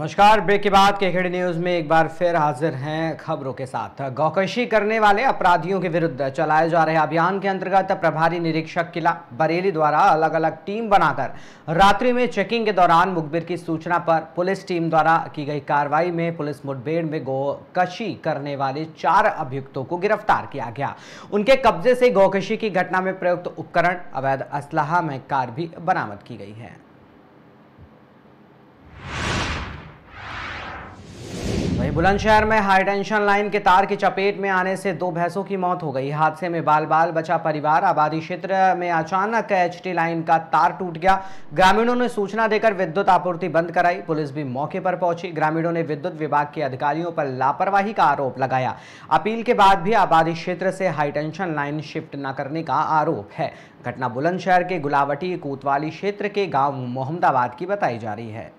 नमस्कार। ब्रेक के बाद केकेडी न्यूज में एक बार फिर हाजिर हैं खबरों के साथ। गौकशी करने वाले अपराधियों के विरुद्ध चलाए जा रहे अभियान के अंतर्गत प्रभारी निरीक्षक किला बरेली द्वारा अलग अलग टीम बनाकर रात्रि में चेकिंग के दौरान मुखबिर की सूचना पर पुलिस टीम द्वारा की गई कार्रवाई में पुलिस मुठभेड़ में गौकशी करने वाले 4 अभियुक्तों को गिरफ्तार किया गया। उनके कब्जे से गौकशी की घटना में प्रयुक्त उपकरण, अवैध असलाहा में कार भी बरामद की गई है। वहीं बुलंदशहर में हाई टेंशन लाइन के तार की चपेट में आने से 2 भैंसों की मौत हो गई। हादसे में बाल बाल बचा परिवार। आबादी क्षेत्र में अचानक एचटी लाइन का तार टूट गया। ग्रामीणों ने सूचना देकर विद्युत आपूर्ति बंद कराई। पुलिस भी मौके पर पहुंची। ग्रामीणों ने विद्युत विभाग के अधिकारियों पर लापरवाही का आरोप लगाया। अपील के बाद भी आबादी क्षेत्र से हाई टेंशन लाइन शिफ्ट न करने का आरोप है। घटना बुलंदशहर के गुलावटी कोतवाली क्षेत्र के गाँव मोहम्मदाबाद की बताई जा रही है।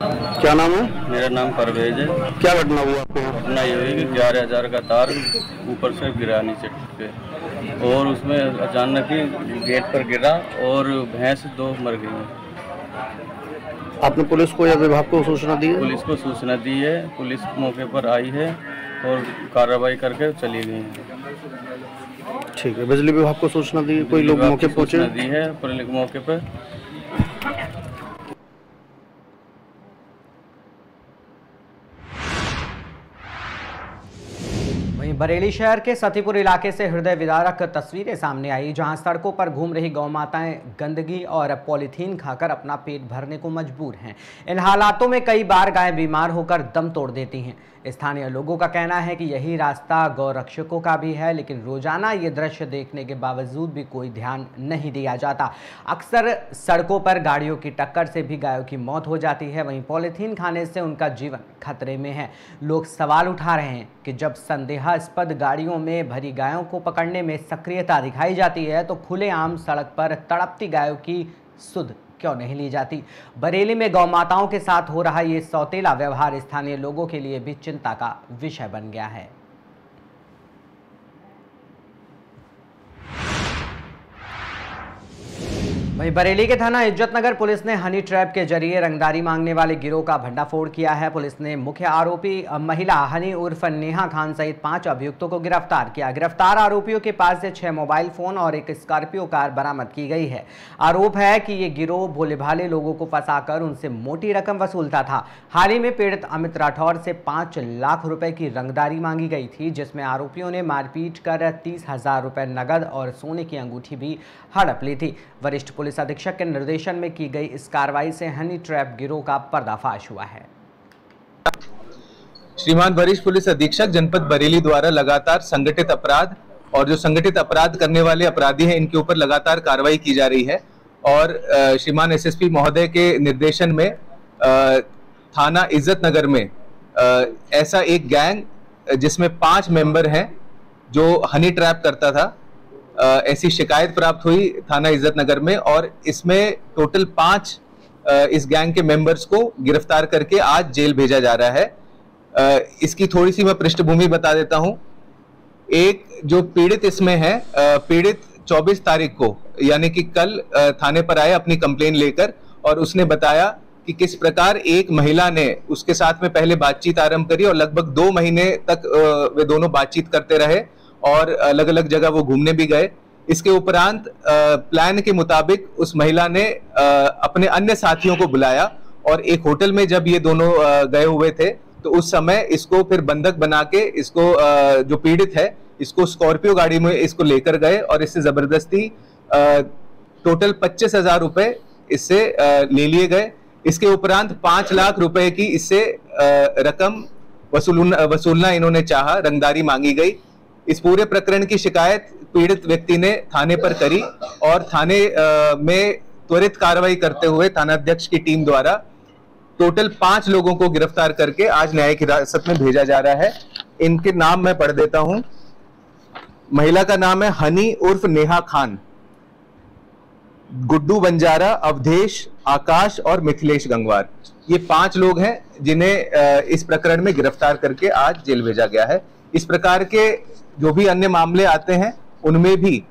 क्या नाम है? मेरा नाम परवेज है। क्या घटना हुआ आपके यहाँ? घटना ये हुई कि 11,000 का तार ऊपर से गिरा नीचे पे, और उसमें अचानक ही गेट पर गिरा और भैंस 2 मर गई। आपने पुलिस को या विभाग को सूचना दी है? पुलिस को सूचना दी है। पुलिस मौके पर आई है और कार्रवाई करके चली गई है। ठीक है। बिजली विभाग को सूचना दी है? कोई लोग मौके पहुँचे? दी है पुलिस मौके पर। वहीं बरेली शहर के सतीपुर इलाके से हृदय विदारक तस्वीरें सामने आई, जहां सड़कों पर घूम रही गौ माताएं गंदगी और पॉलीथीन खाकर अपना पेट भरने को मजबूर हैं। इन हालातों में कई बार गायें बीमार होकर दम तोड़ देती हैं। स्थानीय लोगों का कहना है कि यही रास्ता गौ रक्षकों का भी है, लेकिन रोजाना ये दृश्य देखने के बावजूद भी कोई ध्यान नहीं दिया जाता। अक्सर सड़कों पर गाड़ियों की टक्कर से भी गायों की मौत हो जाती है। वहीं पॉलीथीन खाने से उनका जीवन खतरे में है। लोग सवाल उठा रहे हैं कि जब संदेहास्पद गाड़ियों में भरी गायों को पकड़ने में सक्रियता दिखाई जाती है तो खुलेआम सड़क पर तड़पती गायों की सुध क्यों नहीं ली जाती। बरेली में गौ माताओं के साथ हो रहा ये सौतेला व्यवहार स्थानीय लोगों के लिए भी चिंता का विषय बन गया है। वहीं बरेली के थाना इज्जतनगर पुलिस ने हनी ट्रैप के जरिए रंगदारी मांगने वाले गिरोह का भंडाफोड़ किया है। पुलिस ने मुख्य आरोपी महिला हनी उर्फ नेहा खान सहित 5 अभियुक्तों को गिरफ्तार किया। गिरफ्तार आरोपियों के पास से 6 मोबाइल फोन और एक स्कॉर्पियो कार बरामद की गई है। आरोप है कि ये गिरोह भोले भाले लोगों को फंसाकर उनसे मोटी रकम वसूलता था। हाल ही में पीड़ित अमित राठौर से 5 लाख रुपए की रंगदारी मांगी गई थी, जिसमें आरोपियों ने मारपीट कर 30,000 रुपए नगद और सोने की अंगूठी भी हड़प ली थी। वरिष्ठ पुलिस अधीक्षक के निर्देशन में की गई इस कार्रवाई से हनी ट्रैप गिरोह का पर्दाफाश हुआ है। श्रीमान वरिष्ठ पुलिस अधीक्षक जनपद बरेली द्वारा लगातार संगठित अपराध और जो संगठित अपराध करने वाले अपराधी हैं इनके ऊपर लगातार कार्रवाई की जा रही है। और श्रीमान एसएसपी महोदय के निर्देशन में थाना इज्जतनगर में ऐसा एक गैंग जिसमें 5 मेंबर हैं जो हनी ट्रैप करता था, ऐसी शिकायत प्राप्त हुई थाना इज्जतनगर में, और इसमें टोटल 5 इस गैंग के मेंबर्स को गिरफ्तार करके आज जेल भेजा जा रहा है। इसकी थोड़ी सी मैं पृष्ठभूमि बता देता हूं। एक जो पीड़ित इसमें है, पीड़ित 24 तारीख को यानी कि कल थाने पर आए अपनी कंप्लेन लेकर, और उसने बताया कि किस प्रकार एक महिला ने उसके साथ में पहले बातचीत आरंभ करी और लगभग 2 महीने तक वे दोनों बातचीत करते रहे और अलग अलग जगह वो घूमने भी गए। इसके उपरांत प्लान के मुताबिक उस महिला ने अपने अन्य साथियों को बुलाया और एक होटल में जब ये दोनों गए हुए थे तो उस समय इसको फिर बंधक बना के इसको जो पीड़ित है इसको स्कॉर्पियो गाड़ी में इसको लेकर गए और इससे जबरदस्ती टोटल 25,000 रुपए इससे ले लिए गए। इसके उपरांत 5 लाख रुपए की इससे रकम वसूलना इन्होंने चाहा, रंगदारी मांगी गई। इस पूरे प्रकरण की शिकायत पीड़ित व्यक्ति ने थाने पर करी और थाने में त्वरित कार्रवाई करते हुए थानाध्यक्ष की टीम द्वारा टोटल 5 लोगों को गिरफ्तार करके आज न्यायिक हिरासत में भेजा जा रहा है। इनके नाम मैं पढ़ देता हूं। महिला का नाम है हनी उर्फ नेहा खान, गुड्डू बंजारा, अवधेश, आकाश और मिथिलेश गंगवार। ये 5 लोग हैं जिन्हें इस प्रकरण में गिरफ्तार करके आज जेल भेजा गया है। इस प्रकार के जो भी अन्य मामले आते हैं उनमें भी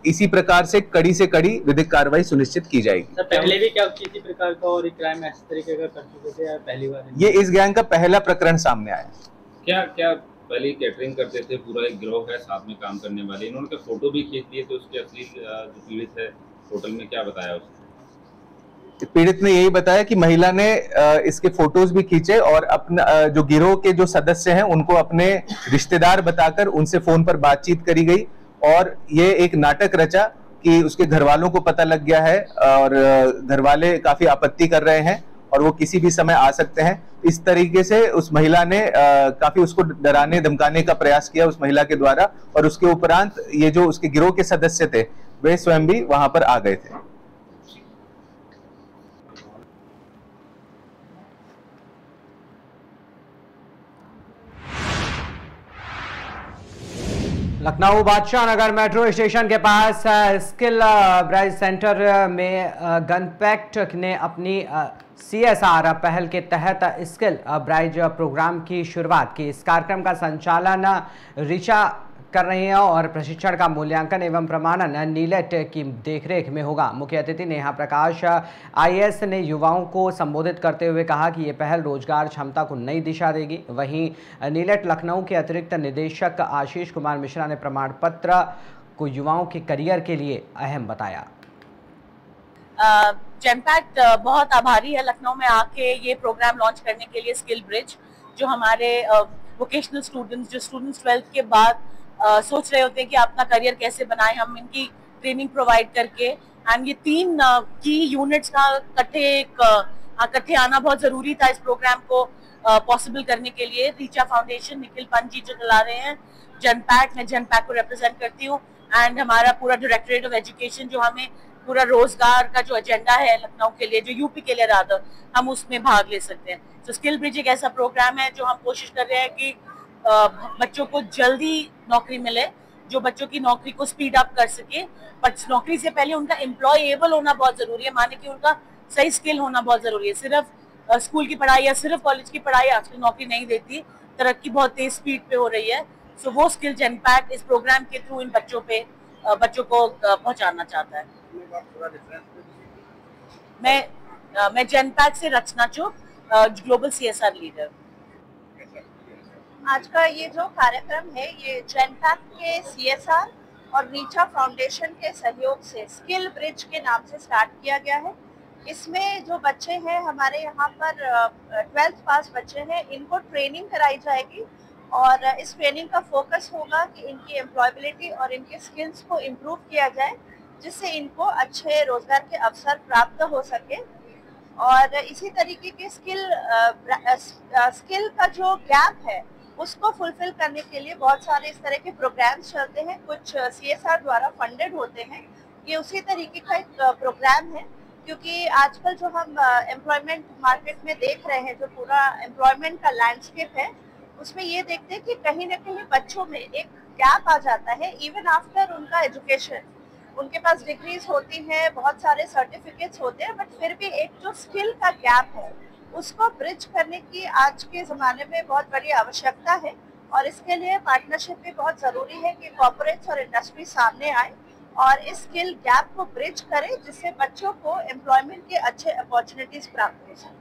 इसी प्रकार से कड़ी विधिक कार्रवाई सुनिश्चित की जाएगी। सर पहले भी क्या किसी प्रकार का और क्राइम इस तरीके का कर चुके थे या पहली बार? ये इस गैंग का पहला प्रकरण सामने आया। क्या पहले कैटरिंग करते थे, पूरा एक गिरोह है साथ में काम करने वाले, इन्होंने तो फोटो भी खींच लिए थे उसके असली जो पीड़ित है होटल में, क्या बताया उसने? पीड़ित ने यही बताया कि महिला ने इसके फोटोज भी खींचे और अपना जो गिरोह के जो सदस्य हैं उनको अपने रिश्तेदार बताकर उनसे फोन पर बातचीत करी गई और ये एक नाटक रचा कि उसके घर वालों को पता लग गया है और घर वाले काफी आपत्ति कर रहे हैं और वो किसी भी समय आ सकते हैं। इस तरीके से उस महिला ने काफी उसको डराने धमकाने का प्रयास किया उस महिला के द्वारा और उसके उपरांत ये जो उसके गिरोह के सदस्य थे वे स्वयं भी वहां पर आ गए थे। लखनऊ बादशाह नगर मेट्रो स्टेशन के पास स्किल ब्राइज सेंटर में गनपैक्ट ने अपनी CSR पहल के तहत स्किल ब्राइज प्रोग्राम की शुरुआत की। इस कार्यक्रम का संचालन ऋचा कर रही हैं और प्रशिक्षण का मूल्यांकन एवं प्रमाणन नीलेट की देखरेख में होगा। मुख्य अतिथि नेहा प्रकाश IAS ने युवाओं को संबोधित करते हुए कहा कि ये पहल रोजगार क्षमता को नई दिशा देगी। वहीं नीलेट लखनऊ के अतिरिक्त निदेशक आशीष कुमार मिश्रा ने प्रमाण पत्र को युवाओं के करियर के लिए अहम बताया। जनपैक्ट बहुत आभारी है लखनऊ में आके ये प्रोग्राम लॉन्च करने के लिए। स्किल ब्रिज जो हमारे वोकेशनल स्टूडेंट्स जो स्टूडेंट्स 12th के बाद सोच रहे होते हैं कि अपना करियर कैसे बनाएं, हम इनकी ट्रेनिंग प्रोवाइड करके एंड ये 3 की यूनिट्स का इकट्ठे आना बहुत जरूरी था इस प्रोग्राम को पॉसिबल करने के लिए। रीचा फाउंडेशन निखिल पंत जी जो चला रहे हैं, जनपैक्ट, मैं जनपैक्ट को रिप्रेजेंट करती हूँ एंड हमारा पूरा डायरेक्टरेट ऑफ एजुकेशन जो हमें पूरा रोजगार का जो एजेंडा है लखनऊ के लिए, जो यूपी के लिए रादर, हम उसमें भाग ले सकते हैं। तो स्किल ब्रिज एक ऐसा प्रोग्राम है जो हम कोशिश कर रहे हैं कि बच्चों को जल्दी नौकरी मिले, जो बच्चों की नौकरी को स्पीड अप कर सके। पर नौकरी से पहले उनका एम्प्लॉयबल होना बहुत जरूरी है, माने कि उनका सही स्किल होना बहुत जरूरी है। सिर्फ स्कूल की पढ़ाई या सिर्फ कॉलेज की पढ़ाई आजकल नौकरी नहीं देती, तरक्की बहुत तेज स्पीड पे हो रही है। सो वो स्किल जनपैक्ट इस प्रोग्राम के थ्रू इन बच्चों को पहुंचाना चाहता है। मैं जनपैक्ट से रचना चुप, ग्लोबल CSR लीडर। आज का ये जो कार्यक्रम है ये जनपैक्ट के CSR और रीचा फाउंडेशन के सहयोग से स्किल ब्रिज के नाम से स्टार्ट किया गया है। इसमें जो बच्चे हैं हमारे यहाँ पर 12th पास बच्चे हैं, इनको ट्रेनिंग कराई जाएगी और इस ट्रेनिंग का फोकस होगा कि इनकी एम्प्लॉयबिलिटी और इनके स्किल्स को इम्प्रूव किया जाए, जिससे इनको अच्छे रोजगार के अवसर प्राप्त हो सके। और इसी तरीके के स्किल का जो गैप है उसको फुलफिल करने के लिए बहुत सारे इस तरह के प्रोग्राम्स चलते हैं, कुछ CSR द्वारा फंडेड होते हैं। ये उसी तरीके का एक प्रोग्राम है, क्योंकि आजकल जो हम एम्प्लॉयमेंट मार्केट में देख रहे हैं, जो पूरा एम्प्लॉयमेंट का लैंडस्केप है, उसमें ये देखते हैं कि कहीं ना कहीं बच्चों में एक गैप आ जाता है इवन आफ्टर उनका एजुकेशन। उनके पास डिग्रीज होती हैं, बहुत सारे सर्टिफिकेट्स होते हैं, बट फिर भी एक जो स्किल का गैप है उसको ब्रिज करने की आज के ज़माने में बहुत बड़ी आवश्यकता है। और इसके लिए पार्टनरशिप भी बहुत ज़रूरी है कि कॉर्पोरेट्स और इंडस्ट्री सामने आए और इस स्किल गैप को ब्रिज करें, जिससे बच्चों को एम्प्लॉयमेंट के अच्छे अपॉर्चुनिटीज़ प्राप्त हो सकें।